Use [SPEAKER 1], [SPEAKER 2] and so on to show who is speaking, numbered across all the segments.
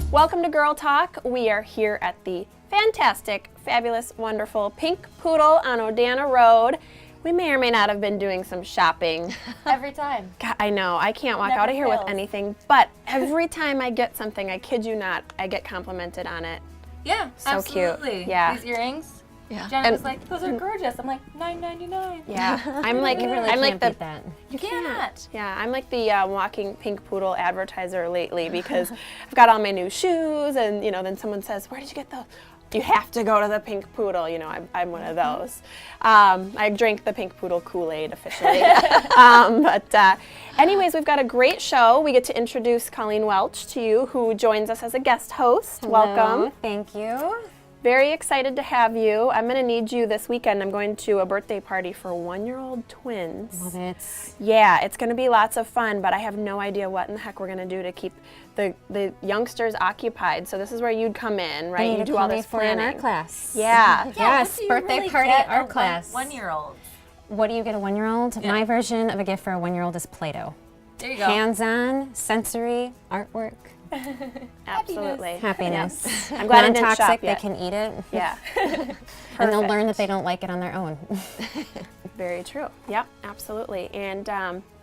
[SPEAKER 1] Welcome to Girl Talk. We are here at the fantastic, fabulous, wonderful Pink Poodle on Odana Road. We may or may not have been doing some shopping.
[SPEAKER 2] Every time.
[SPEAKER 1] God, I know, I can't walk
[SPEAKER 2] Never
[SPEAKER 1] out of here
[SPEAKER 2] fails.
[SPEAKER 1] with anything, but every time I get something, I kid you not, I get complimented on it.
[SPEAKER 2] Yeah,
[SPEAKER 1] So
[SPEAKER 2] absolutely.
[SPEAKER 1] cute. Yeah.
[SPEAKER 2] These earrings.
[SPEAKER 3] Yeah.
[SPEAKER 2] Jenna
[SPEAKER 3] And
[SPEAKER 2] was like, those are gorgeous. I'm like, $9.99.
[SPEAKER 1] Yeah, I'm like,
[SPEAKER 4] You really
[SPEAKER 1] I'm like
[SPEAKER 4] can't
[SPEAKER 1] the,
[SPEAKER 4] beat that.
[SPEAKER 2] You cannot.
[SPEAKER 1] yeah, I'm like the walking Pink Poodle advertiser lately because I've got all my new shoes, and then someone says, "Where did you get those?" You have to go to the Pink Poodle. I'm one of those. I drank the Pink Poodle Kool-Aid officially. Anyways, we've got a great show. We get to introduce Colleen Welch to you, who joins us as a guest host.
[SPEAKER 4] Hello,
[SPEAKER 1] Welcome.
[SPEAKER 4] Thank you.
[SPEAKER 1] Very excited to have you. I'm going to need you this weekend. I'm going to a birthday party for 1-year-old twins.
[SPEAKER 4] Love it.
[SPEAKER 1] Yeah, it's going to be lots of fun, but I have no idea what in the heck we're going to do to keep the youngsters occupied. So this is where you'd come in, right? You do all this
[SPEAKER 4] for an
[SPEAKER 1] planning.
[SPEAKER 4] art class.
[SPEAKER 1] Yeah.
[SPEAKER 4] Yes,
[SPEAKER 2] what do you
[SPEAKER 4] birthday
[SPEAKER 2] really
[SPEAKER 4] party
[SPEAKER 2] get
[SPEAKER 4] art
[SPEAKER 2] a
[SPEAKER 4] class.
[SPEAKER 2] 1-year-old.
[SPEAKER 4] What do you get a 1-year-old?
[SPEAKER 2] Yeah.
[SPEAKER 4] My version of a gift for a 1-year-old is Play-Doh.
[SPEAKER 2] There you go.
[SPEAKER 4] Hands-on, sensory, artwork,
[SPEAKER 1] Absolutely.
[SPEAKER 4] happiness.
[SPEAKER 1] I'm glad I didn't
[SPEAKER 4] Non-toxic,
[SPEAKER 1] shop
[SPEAKER 4] they
[SPEAKER 1] yet.
[SPEAKER 4] can eat it.
[SPEAKER 1] Yeah.
[SPEAKER 4] And they'll learn that they don't like it on their own.
[SPEAKER 1] Very true. Yep, absolutely. And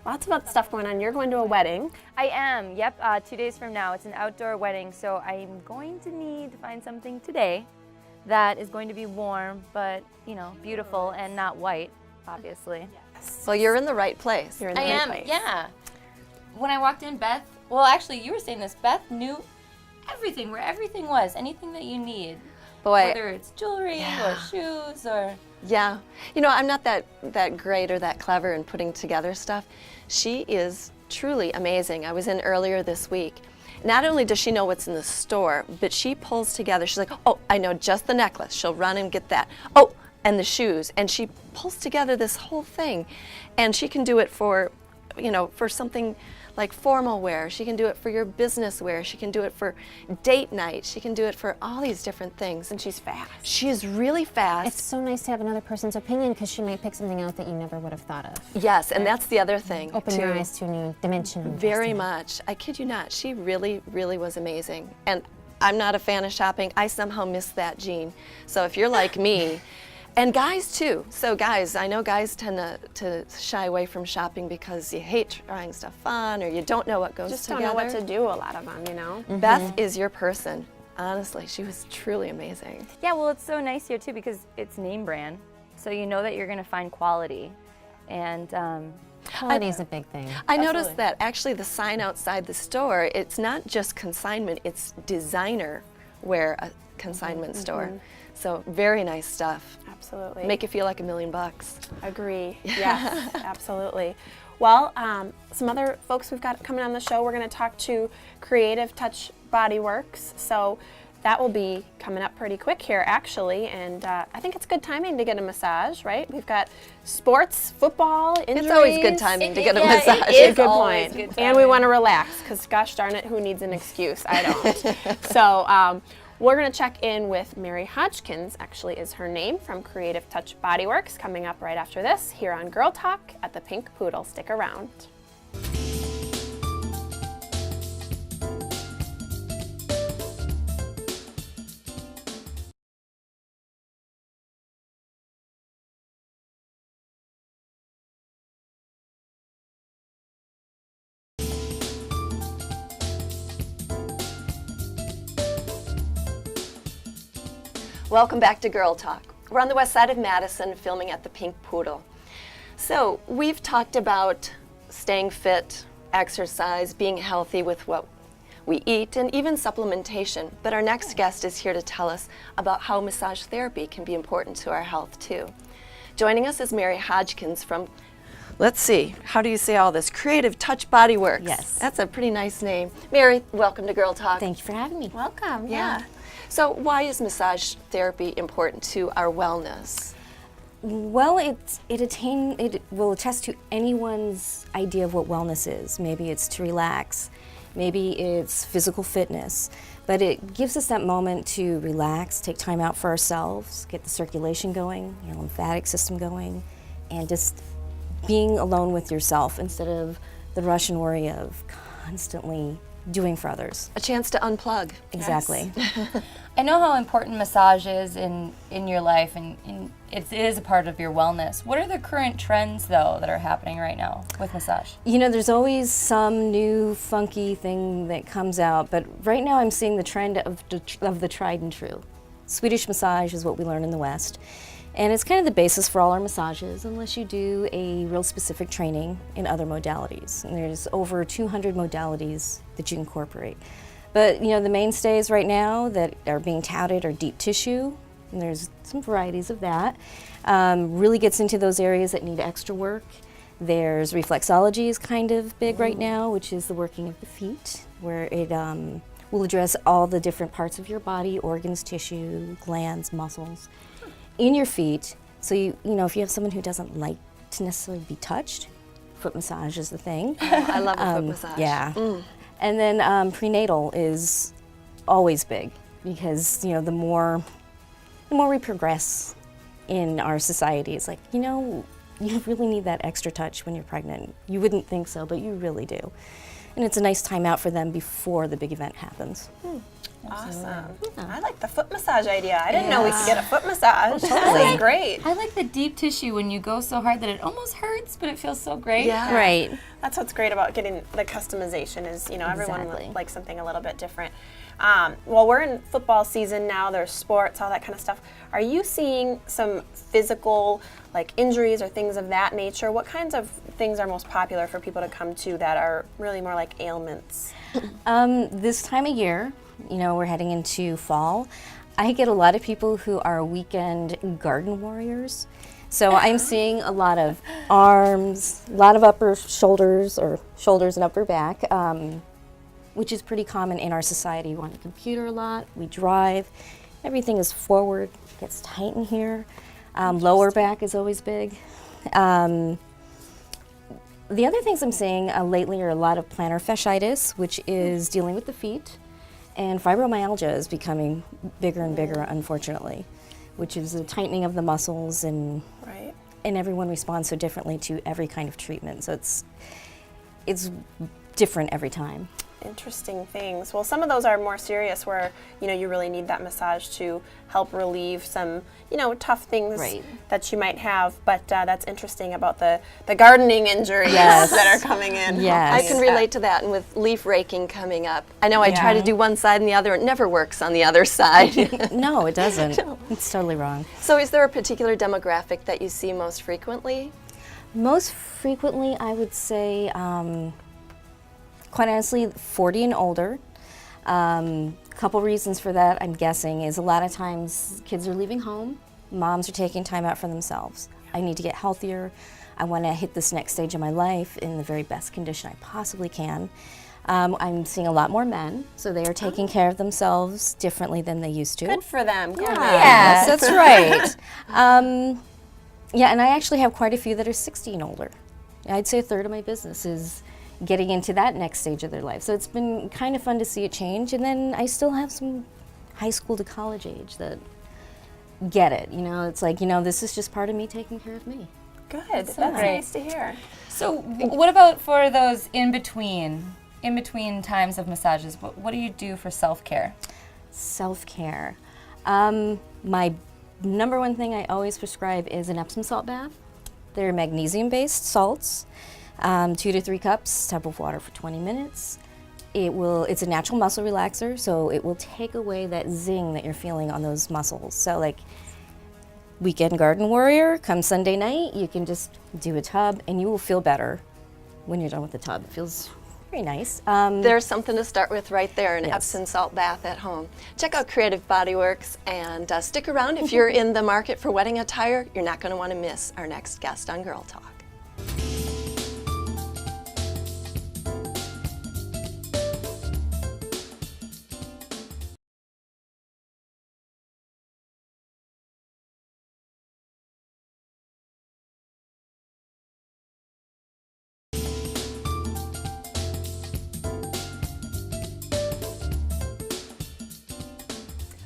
[SPEAKER 1] lots of other stuff going on. You're going to a wedding.
[SPEAKER 5] I am, yep, 2 days from now. It's an outdoor wedding, so I'm going to need to find something today that is going to be warm, but, beautiful and not white, obviously.
[SPEAKER 3] Well, you're in the right place.
[SPEAKER 1] You're in the
[SPEAKER 2] I
[SPEAKER 1] right
[SPEAKER 2] am,
[SPEAKER 1] place.
[SPEAKER 2] yeah. When I walked in, Beth, well, actually, you were saying this. Beth knew everything, where everything was, anything that you need.
[SPEAKER 3] Boy,
[SPEAKER 2] Whether it's jewelry or shoes or...
[SPEAKER 3] yeah. I'm not that great or that clever in putting together stuff. She is truly amazing. I was in earlier this week. Not only does she know what's in the store, but she pulls together. She's like, oh, I know just the necklace. She'll run and get that. Oh, and the shoes. And she pulls together this whole thing. And she can do it for, for something like formal wear. She can do it for your business wear. She can do it for date night. She can do it for all these different things.
[SPEAKER 1] And she's fast.
[SPEAKER 3] She is really fast.
[SPEAKER 4] It's so nice to have another person's opinion because she might pick something out that you never would have thought of.
[SPEAKER 3] Yes, and that's the other thing.
[SPEAKER 4] Open
[SPEAKER 3] too.
[SPEAKER 4] your eyes to a new dimension. of
[SPEAKER 3] Very
[SPEAKER 4] investing.
[SPEAKER 3] much. I kid you not. She really, really was amazing. And I'm not a fan of shopping. I somehow miss that gene. So if you're like me, and guys too. So guys, I know guys tend to shy away from shopping because you hate trying stuff on or you don't know what goes
[SPEAKER 1] Just
[SPEAKER 3] together.
[SPEAKER 1] don't know what to do, a lot of them,
[SPEAKER 3] Beth is your person. Honestly, she was truly amazing.
[SPEAKER 5] Yeah, well, it's so nice here, too, because it's name brand, so you know that you're going to find quality. And
[SPEAKER 4] Quality is a big thing.
[SPEAKER 3] I noticed that actually the sign outside the store, it's not just consignment, it's designer wear, a consignment store. So very nice stuff.
[SPEAKER 1] Absolutely.
[SPEAKER 3] Make you feel like $1 million.
[SPEAKER 1] Agree. Yes, absolutely. Well, some other folks we've got coming on the show, we're going to talk to Creative Touch Bodyworks. So that will be coming up pretty quick here, actually. And I think it's good timing to get a massage, right? We've got sports, football, injuries.
[SPEAKER 3] It's always good timing to get a
[SPEAKER 2] yeah, it
[SPEAKER 3] massage.
[SPEAKER 2] is.
[SPEAKER 1] Good
[SPEAKER 2] always
[SPEAKER 1] point.
[SPEAKER 2] good
[SPEAKER 1] And we
[SPEAKER 2] timing.
[SPEAKER 1] want to relax because, gosh darn it, who needs an excuse? I don't. So we're going to check in with Mary Hodgkins, actually is her name, from Creative Touch Bodyworks, coming up right after this here on Girl Talk at the Pink Poodle. Stick around.
[SPEAKER 3] Welcome back to Girl Talk. We're on the west side of Madison filming at the Pink Poodle. So we've talked about staying fit, exercise, being healthy with what we eat, and even supplementation. But our next guest is here to tell us about how massage therapy can be important to our health too. Joining us is Mary Hodgkins from, let's see, how do you say all this? Creative Touch Bodyworks.
[SPEAKER 4] Yes.
[SPEAKER 3] That's a pretty nice name. Mary, welcome to Girl Talk.
[SPEAKER 4] Thank you for having me.
[SPEAKER 1] Welcome.
[SPEAKER 3] Yeah. So why is massage therapy important to our wellness?
[SPEAKER 6] Well, it will attest to anyone's idea of what wellness is. Maybe it's to relax. maybe it's physical fitness, but it gives us that moment to relax, take time out for ourselves, get the circulation going, your lymphatic system going, and just being alone with yourself instead of the rush and worry of constantly doing for others.
[SPEAKER 3] A chance to unplug.
[SPEAKER 6] Exactly.
[SPEAKER 2] I know how important massage is in your life, and it is a part of your wellness. What are the current trends, though, that are happening right now with massage?
[SPEAKER 6] You know, there's always some new funky thing that comes out, but right now I'm seeing the trend of the tried and true. Swedish massage is what we learn in the West, and it's kind of the basis for all our massages, unless you do a real specific training in other modalities. And there's over 200 modalities that you incorporate. But you know, the mainstays right now that are being touted are deep tissue, and there's some varieties of that. Really gets into those areas that need extra work. There's reflexology is kind of big right now, which is the working of the feet, where it will address all the different parts of your body, organs, tissue, glands, muscles, in your feet. So you know, if you have someone who doesn't like to necessarily be touched, foot massage is the thing.
[SPEAKER 3] Oh, I love a foot massage.
[SPEAKER 6] Yeah. And then prenatal is always big because, you know, the more we progress in our society, it's like, you know, you really need that extra touch when you're pregnant. You wouldn't think so, but you really do. And it's a nice time out for them before the big event happens.
[SPEAKER 1] Awesome. I like the foot massage idea. I didn't know we could get a foot massage. That's great.
[SPEAKER 2] I like the deep tissue when you go so hard that it almost hurts, but it feels so great.
[SPEAKER 3] Yeah.
[SPEAKER 6] Right.
[SPEAKER 1] That's what's great about getting the customization is, you know, everyone
[SPEAKER 6] Exactly.
[SPEAKER 1] likes something a little bit different. Well, we're in football season now. There's sports, all that kind of stuff. Are you seeing some physical, like injuries or things of that nature? What kinds of things are most popular for people to come to that are really more like ailments?
[SPEAKER 6] This time of year, you know, we're heading into fall. I get a lot of people who are weekend garden warriors. So I'm seeing a lot of arms, a lot of upper shoulders or shoulders and upper back, which is pretty common in our society. We're on the computer a lot, we drive, everything is forward, gets tight in here. Lower back is always big. The other things I'm seeing lately are a lot of plantar fasciitis, which is dealing with the feet. And fibromyalgia is becoming bigger and bigger, unfortunately, which is a tightening of the muscles, and everyone responds so differently to every kind of treatment. So it's different every time.
[SPEAKER 1] Interesting things. Well, some of those are more serious where, you know, you really need that massage to help relieve some, you know, tough things that you might have. But that's interesting about the gardening injuries that are coming in.
[SPEAKER 3] I can relate to that, and with leaf raking coming up. I know I try to do one side and the other, it never works on the other side.
[SPEAKER 6] No, it doesn't. It's totally wrong.
[SPEAKER 3] So is there a particular demographic that you see most frequently?
[SPEAKER 6] Most frequently, I would say, quite honestly, 40 and older. Couple reasons for that, I'm guessing, is a lot of times kids are leaving home, moms are taking time out for themselves. I need to get healthier. I want to hit this next stage of my life in the very best condition I possibly can. I'm seeing a lot more men, so they are taking care of themselves differently than they used to.
[SPEAKER 1] Good for them. Good.
[SPEAKER 6] Yes, that's right. Yeah, and I actually have quite a few that are 60 and older. I'd say a third of my business is getting into that next stage of their life. So it's been kind of fun to see it change. And then I still have some high school to college age that get it. You know, it's like, you know, this is just part of me taking care of me.
[SPEAKER 1] Good. That's nice to hear.
[SPEAKER 2] So what about for those in between times of massages? What do you do for self-care?
[SPEAKER 6] Self-care. My number one thing I always prescribe is an Epsom salt bath. They're magnesium-based salts. 2 to 3 cups, tub of water for 20 minutes. It's a natural muscle relaxer, so it will take away that zing that you're feeling on those muscles. So like weekend garden warrior, come Sunday night, you can just do a tub and you will feel better when you're done with the tub. It feels very nice.
[SPEAKER 3] There's something to start with right there, an Epsom salt bath at home. Check out Creative Bodyworks and stick around. If you're in the market for wedding attire, you're not going to want to miss our next guest on Girl Talk.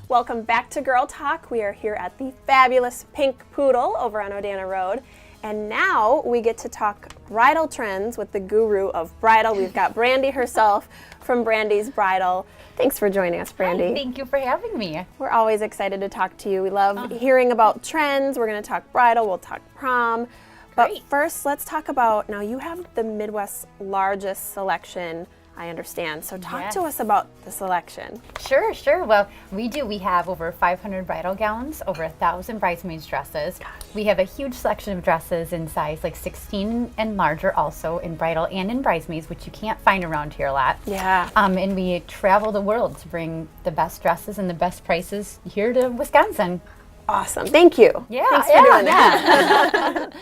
[SPEAKER 1] Welcome back to Girl Talk. We are here at the fabulous Pink Poodle over on Odana Road. And now we get to talk bridal trends with the guru of bridal. We've got Brandi herself from Brandi's Bridal. Thanks for joining us, Brandi.
[SPEAKER 7] Hi, thank you for having me.
[SPEAKER 1] We're always excited to talk to you. We love hearing about trends. We're going to talk bridal, we'll talk prom. But
[SPEAKER 7] Great.
[SPEAKER 1] first, let's talk about, now you have the Midwest's largest selection, I understand. So talk to us about the selection.
[SPEAKER 7] Sure. Well, we do. We have over 500 bridal gowns, over 1,000 bridesmaids dresses. We have a huge selection of dresses in size like 16 and larger, also in bridal and in bridesmaids, which you can't find around here a lot.
[SPEAKER 1] Yeah.
[SPEAKER 7] And we travel the world to bring the best dresses and the best prices here to Wisconsin.
[SPEAKER 1] Awesome. Thank you.
[SPEAKER 7] Yeah,
[SPEAKER 1] Thanks for doing
[SPEAKER 7] that.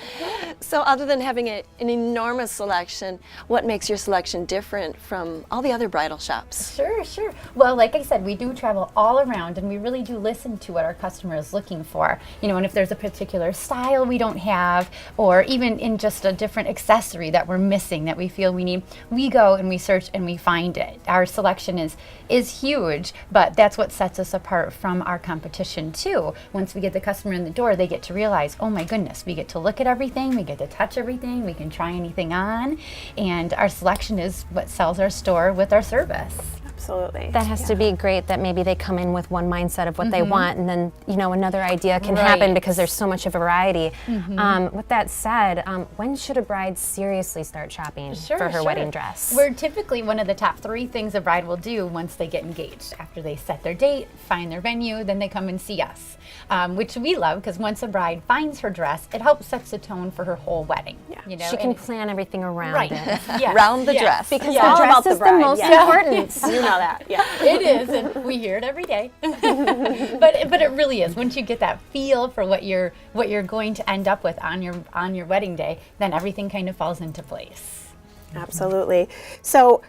[SPEAKER 3] So other than having an enormous selection, what makes your selection different from all the other bridal shops?
[SPEAKER 7] Sure. Well, like I said, we do travel all around and we really do listen to what our customer is looking for. You know, and if there's a particular style we don't have, or even in just a different accessory that we're missing that we feel we need, we go and we search and we find it. Our selection is huge, but that's what sets us apart from our competition too. Once we get the customer in the door, they get to realize, oh my goodness, we get to look at everything, we get to touch everything, we can try anything on, and our selection is what sells our store with our service.
[SPEAKER 1] Absolutely.
[SPEAKER 4] That has to be great that maybe they come in with one mindset of what they want, and then, you know, another idea can happen because there's so much of a variety. With that said, when should a bride seriously start shopping for her wedding dress?
[SPEAKER 7] We're typically one of the top 3 things a bride will do once they get engaged. After they set their date, find their venue, then they come and see us, which we love because once a bride finds her dress, it helps set the tone for her whole wedding.
[SPEAKER 1] Yeah.
[SPEAKER 7] You know,
[SPEAKER 4] She can plan everything around it.
[SPEAKER 3] Round the dress.
[SPEAKER 4] Because
[SPEAKER 1] Yeah. All
[SPEAKER 4] the
[SPEAKER 1] about
[SPEAKER 4] dress
[SPEAKER 1] the
[SPEAKER 4] is the
[SPEAKER 1] bride,
[SPEAKER 4] most
[SPEAKER 1] yeah.
[SPEAKER 4] important.
[SPEAKER 1] You know that. Yeah.
[SPEAKER 7] It is, and we hear it every day. but it really is. Once you get that feel for what you're going to end up with on your wedding day, then everything kind of falls into place.
[SPEAKER 1] Absolutely. So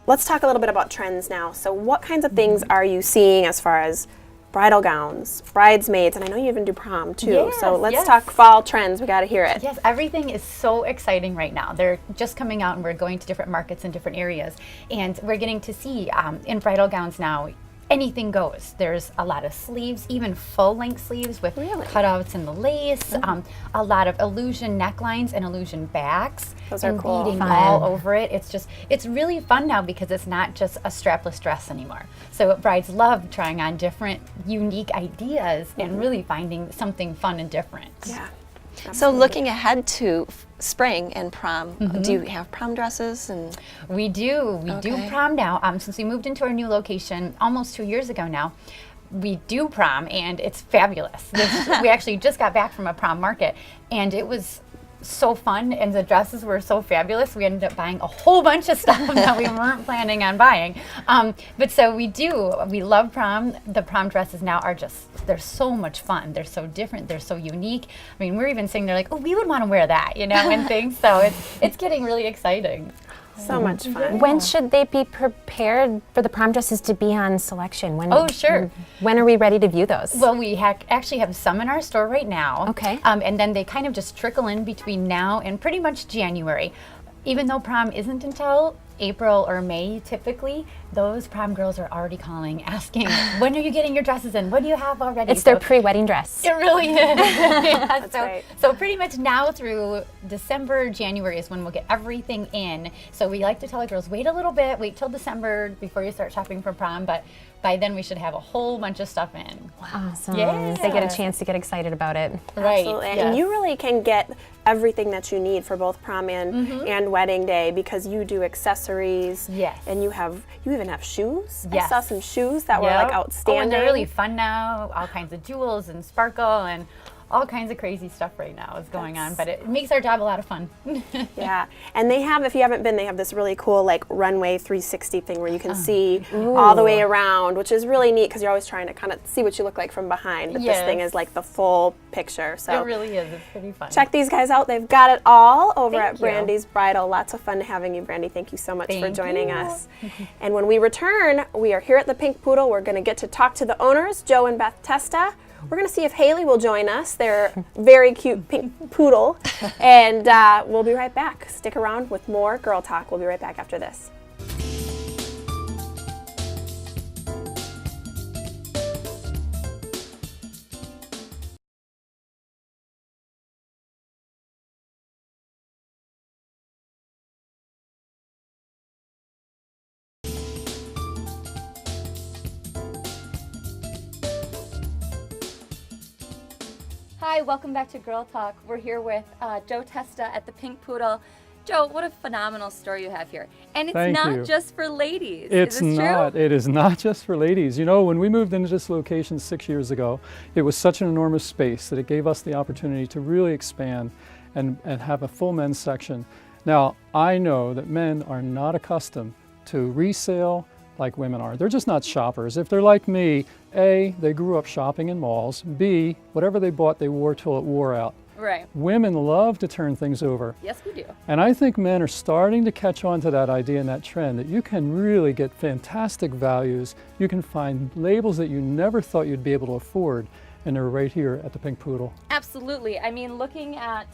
[SPEAKER 1] let's talk a little bit about trends now. So what kinds of things are you seeing as far as bridal gowns, bridesmaids, and I know you even do prom too. So let's talk fall trends. We got to hear it.
[SPEAKER 7] Yes, everything is so exciting right now. They're just coming out and we're going to different markets in different areas. And we're getting to see in bridal gowns now, anything goes. There's a lot of sleeves, even full-length sleeves with cutouts in the lace, a lot of illusion necklines and illusion backs.
[SPEAKER 1] Those are cool.
[SPEAKER 7] Beading all over it. It's really fun now because it's not just a strapless dress anymore. So brides love trying on different, unique ideas and really finding something fun and different.
[SPEAKER 1] Yeah.
[SPEAKER 3] So looking ahead to spring and prom, do you have prom dresses? And
[SPEAKER 7] We do prom now. Since we moved into our new location almost 2 years ago now, we do prom and it's fabulous. We actually just got back from a prom market and it was so fun and the dresses were so fabulous. We ended up buying a whole bunch of stuff that we weren't planning on buying. But so we love prom. The prom dresses now are they're so much fun. They're so different. They're so unique. I mean, we're even sitting there like, oh, we would want to wear that, you know, and things. So it's getting really exciting.
[SPEAKER 1] So much fun.
[SPEAKER 4] When should they be prepared for the prom dresses to be on selection?
[SPEAKER 7] Oh, sure.
[SPEAKER 4] When are we ready to view those?
[SPEAKER 7] Well, we actually have some in our store right now.
[SPEAKER 4] Okay.
[SPEAKER 7] And then they kind of just trickle in between now and pretty much January. Even though prom isn't until April or May typically, those prom girls are already calling, asking, when are you getting your dresses in? What do you have already?
[SPEAKER 4] It's their pre-wedding dress.
[SPEAKER 7] It really is. Yeah,
[SPEAKER 1] right.
[SPEAKER 7] So pretty much now through December, January is when we'll get everything in. So we like to tell the girls, wait a little bit, wait till December before you start shopping for prom. But by then we should have a whole bunch of stuff in.
[SPEAKER 4] Awesome.
[SPEAKER 7] Yeah.
[SPEAKER 4] They get a chance to get excited about it.
[SPEAKER 7] Right.
[SPEAKER 1] Absolutely.
[SPEAKER 7] Yes.
[SPEAKER 1] And you really can get everything that you need for both prom and wedding day because you do accessories.
[SPEAKER 7] Yes.
[SPEAKER 1] And you even have shoes. I
[SPEAKER 7] Yes.
[SPEAKER 1] saw some shoes that were like outstanding.
[SPEAKER 7] Oh, and they're really fun now. All kinds of jewels and sparkle and all kinds of crazy stuff right now is going on, but it makes our job a lot of fun.
[SPEAKER 1] Yeah, and they have, if you haven't been, they have this really cool like runway 360 thing where you can see all the way around, which is really neat because you're always trying to kind of see what you look like from behind, but this thing is like the full picture. So
[SPEAKER 7] It really is. It's pretty fun.
[SPEAKER 1] check these guys out. They've got it all over
[SPEAKER 7] Thank
[SPEAKER 1] at
[SPEAKER 7] you.
[SPEAKER 1] Brandi's Bridal. Lots of fun having you, Brandi. Thank you so much for
[SPEAKER 7] Thank
[SPEAKER 1] joining
[SPEAKER 7] you.
[SPEAKER 1] us. And when we return, we are here at the Pink Poodle. We're going to get to talk to the owners, Joe and Beth Testa. We're going to see if Haley will join us. They're very cute pink poodle. And we'll be right back. Stick around with more Girl Talk. We'll be right back after this.
[SPEAKER 5] Hi, welcome back to Girl Talk. We're here with Joe Testa at the Pink Poodle. Joe, what a phenomenal story you have here. And it's
[SPEAKER 8] Thank
[SPEAKER 5] not
[SPEAKER 8] you.
[SPEAKER 5] just for ladies.
[SPEAKER 8] It's
[SPEAKER 5] Is this
[SPEAKER 8] not.
[SPEAKER 5] true?
[SPEAKER 8] It is not just for ladies. You know, when we moved into this location 6 years ago, it was such an enormous space that it gave us the opportunity to really expand and have a full men's section. Now, I know that men are not accustomed to resale like women are. They're just not shoppers. If they're like me, A, they grew up shopping in malls. B, whatever they bought, they wore till it wore out.
[SPEAKER 5] Right.
[SPEAKER 8] Women love to turn things over.
[SPEAKER 5] Yes, we do.
[SPEAKER 8] And I think men are starting to catch on to that idea and that trend that you can really get fantastic values. You can find labels that you never thought you'd be able to afford, and they're right here at the Pink Poodle.
[SPEAKER 5] Absolutely. I mean, looking at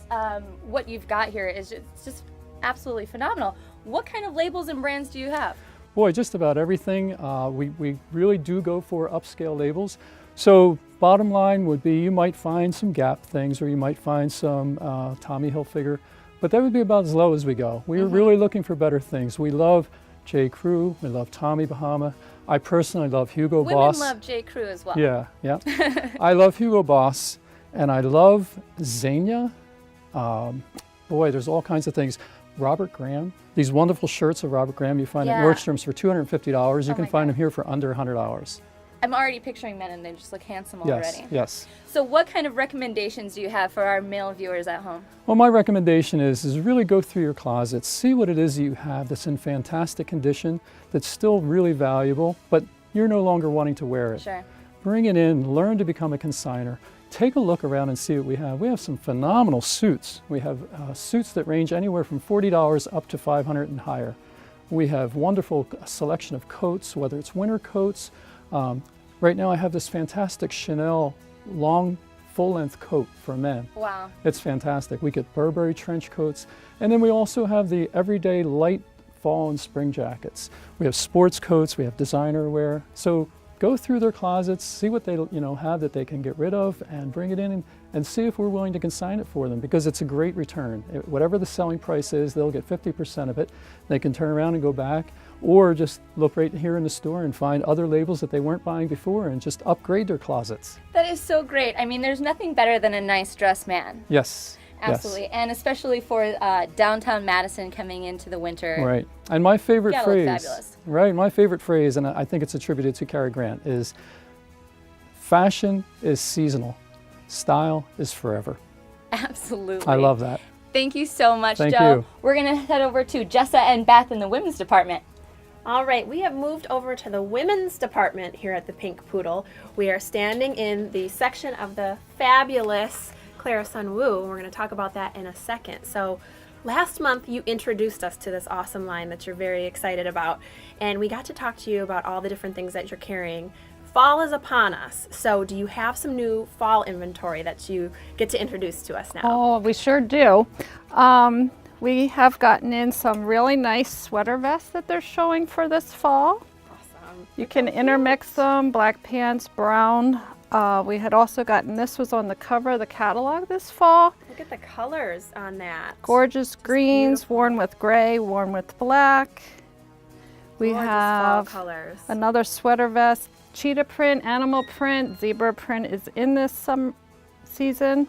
[SPEAKER 5] what you've got here is just absolutely phenomenal. What kind of labels and brands do you have?
[SPEAKER 8] Boy, just about everything. We really do go for upscale labels. So bottom line would be you might find some Gap things, or you might find some Tommy Hilfiger, but that would be about as low as we go. We're really looking for better things. We love J. Crew, we love Tommy Bahama. I personally love Hugo Boss.
[SPEAKER 5] Women love J. Crew as well.
[SPEAKER 8] Yeah. I love Hugo Boss, and I love Zegna. Boy, there's all kinds of things. Robert Graham. These wonderful shirts of Robert Graham you find at Nordstrom's for $250. You can find them here for under $100.
[SPEAKER 5] I'm already picturing men and they just look handsome already.
[SPEAKER 8] Yes.
[SPEAKER 5] So what kind of recommendations do you have for our male viewers at home?
[SPEAKER 8] Well, my recommendation is really go through your closet, see what it is you have that's in fantastic condition, that's still really valuable, but you're no longer wanting to wear it.
[SPEAKER 5] Sure.
[SPEAKER 8] Bring it in, learn to become a consignor. Take a look around and see what we have. We have some phenomenal suits. We have suits that range anywhere from $40 up to $500 and higher. We have wonderful selection of coats, whether it's winter coats. Right now I have this fantastic Chanel long full-length coat for men.
[SPEAKER 5] Wow.
[SPEAKER 8] It's fantastic. We get Burberry trench coats, and then we also have the everyday light fall and spring jackets. We have sports coats, we have designer wear. So go through their closets, see what they have that they can get rid of, and bring it in and see if we're willing to consign it for them, because it's a great return. Whatever the selling price is, they'll get 50% of it. They can turn around and go back, or just look right here in the store and find other labels that they weren't buying before and just upgrade their closets.
[SPEAKER 5] That is so great. I mean, there's nothing better than a nice dressed man.
[SPEAKER 8] Yes.
[SPEAKER 5] Absolutely.
[SPEAKER 8] Yes.
[SPEAKER 5] And especially for downtown Madison coming into the winter.
[SPEAKER 8] Right. And my favorite
[SPEAKER 5] Gotta
[SPEAKER 8] phrase,
[SPEAKER 5] look fabulous.
[SPEAKER 8] right, my favorite phrase, and I think it's attributed to Cary Grant, is fashion is seasonal, style is forever.
[SPEAKER 5] Absolutely.
[SPEAKER 8] I love that.
[SPEAKER 5] Thank you so much,
[SPEAKER 8] Thank
[SPEAKER 5] Joe.
[SPEAKER 8] you.
[SPEAKER 5] We're going to head over to Jessa and Beth in the women's department.
[SPEAKER 1] All right, we have moved over to the women's department here at the Pink Poodle. We are standing in the section of the fabulous Clara Sun Wu. We're going to talk about that in a second. So last month you introduced us to this awesome line that you're very excited about, and we got to talk to you about all the different things that you're carrying. Fall is upon us, so do you have some new fall inventory that you get to introduce to us now?
[SPEAKER 9] Oh, we sure do. We have gotten in some really nice sweater vests that they're showing for this fall.
[SPEAKER 1] Awesome.
[SPEAKER 9] You can intermix them, black pants, brown. We had also gotten, this was on the cover of the catalog this fall.
[SPEAKER 1] Look at the colors on that.
[SPEAKER 9] Gorgeous greens,
[SPEAKER 1] beautiful.
[SPEAKER 9] worn with gray, worn with black. We
[SPEAKER 1] Gorgeous
[SPEAKER 9] have
[SPEAKER 1] fall colors.
[SPEAKER 9] another sweater vest, cheetah print, animal print, zebra print is in this season.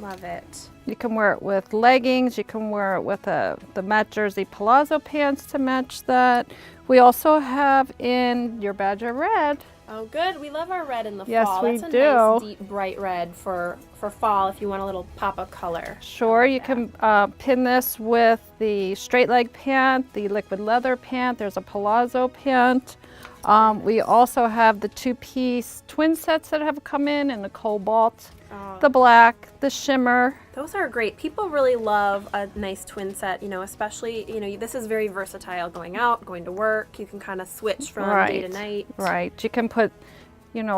[SPEAKER 1] Love it.
[SPEAKER 9] You can wear it with leggings, you can wear it with the matte jersey palazzo pants to match that. We also have in your Badger Red.
[SPEAKER 1] Oh, good. We love our red in the
[SPEAKER 9] Yes,
[SPEAKER 1] fall.
[SPEAKER 9] we
[SPEAKER 1] That's a
[SPEAKER 9] do.
[SPEAKER 1] nice, deep, bright red for fall if you want a little pop of color.
[SPEAKER 9] Sure, you can pin this with the straight leg pant, the liquid leather pant, there's a palazzo pant. We also have the two-piece twin sets that have come in the cobalt, the black, the shimmer.
[SPEAKER 1] Those are great. People really love a nice twin set, especially, this is very versatile going out, going to work. You can kind of switch from day to night.
[SPEAKER 9] Right. You can put,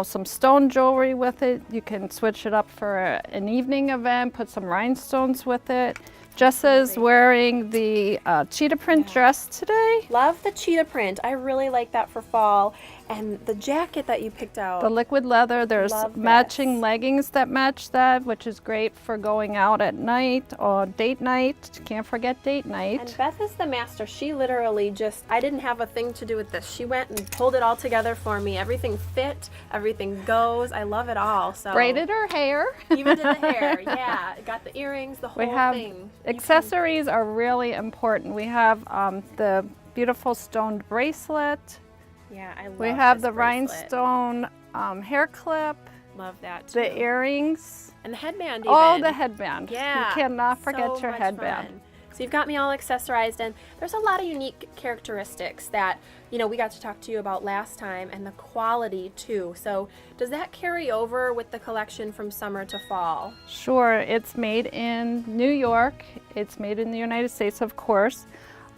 [SPEAKER 9] some stone jewelry with it. You can switch it up for an evening event, put some rhinestones with it. Jess is wearing the cheetah print dress today.
[SPEAKER 1] Love the cheetah print. I really like that for fall. And the jacket that you picked out.
[SPEAKER 9] The liquid leather, there's
[SPEAKER 1] Love
[SPEAKER 9] matching
[SPEAKER 1] this.
[SPEAKER 9] leggings that match that, which is great for going out at night or date night. Can't forget date night.
[SPEAKER 1] And Beth is the master. She literally just, I didn't have a thing to do with this. She went and pulled it all together for me. Everything fit, everything goes. I love it all. So
[SPEAKER 9] Braided her hair.
[SPEAKER 1] even did the hair, yeah. Got the earrings, the whole
[SPEAKER 9] We have
[SPEAKER 1] thing.
[SPEAKER 9] accessories are really important. We have the beautiful stoned bracelet.
[SPEAKER 1] Yeah, I love
[SPEAKER 9] We have
[SPEAKER 1] this
[SPEAKER 9] the
[SPEAKER 1] bracelet.
[SPEAKER 9] rhinestone hair clip,
[SPEAKER 1] Love that too.
[SPEAKER 9] the earrings.
[SPEAKER 1] And the headband even.
[SPEAKER 9] Oh, the headband.
[SPEAKER 1] Yeah.
[SPEAKER 9] You cannot forget
[SPEAKER 1] so
[SPEAKER 9] your
[SPEAKER 1] much
[SPEAKER 9] headband.
[SPEAKER 1] fun. So you've got me all accessorized, and there's a lot of unique characteristics that, you know, we got to talk to you about last time, and the quality too. So does that carry over with the collection from summer to fall?
[SPEAKER 9] Sure, it's made in New York. It's made in the United States, of course.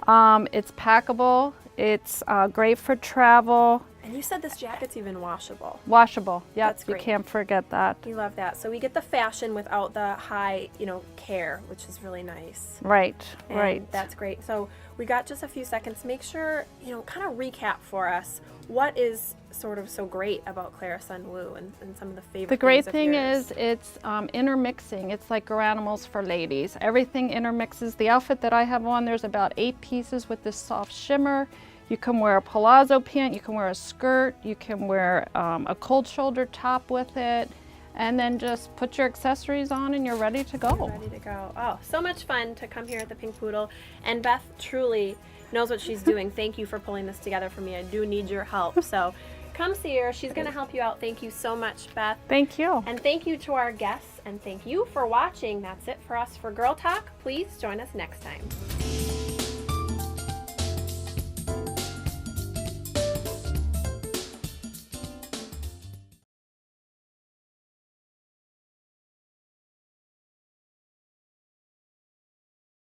[SPEAKER 9] It's packable. It's great for travel.
[SPEAKER 1] And you said this jacket's even washable.
[SPEAKER 9] Washable. Yep,
[SPEAKER 1] That's
[SPEAKER 9] you
[SPEAKER 1] great.
[SPEAKER 9] can't forget that.
[SPEAKER 1] We love that. So we get the fashion without the high, you know, care, which is really nice.
[SPEAKER 9] Right,
[SPEAKER 1] And
[SPEAKER 9] right.
[SPEAKER 1] that's great. So we got just a few seconds. Make sure, you know, kind of recap for us what is sort of so great about Clara Sunwoo and some of the favorite
[SPEAKER 9] The great
[SPEAKER 1] things of
[SPEAKER 9] thing
[SPEAKER 1] yours.
[SPEAKER 9] is it's intermixing. It's like Garanimals for ladies. Everything intermixes. The outfit that I have on, there's about 8 pieces with this soft shimmer. You can wear a palazzo pant, you can wear a skirt, you can wear a cold shoulder top with it, and then just put your accessories on and you're ready to go.
[SPEAKER 1] Ready to go. Oh, so much fun to come here at the Pink Poodle. And Beth truly knows what she's doing. Thank you for pulling this together for me. I do need your help. So come see her. She's going to help you out. Thank you so much, Beth.
[SPEAKER 9] Thank you.
[SPEAKER 1] And thank you to our guests, and thank you for watching. That's it for us for Girl Talk. Please join us next time.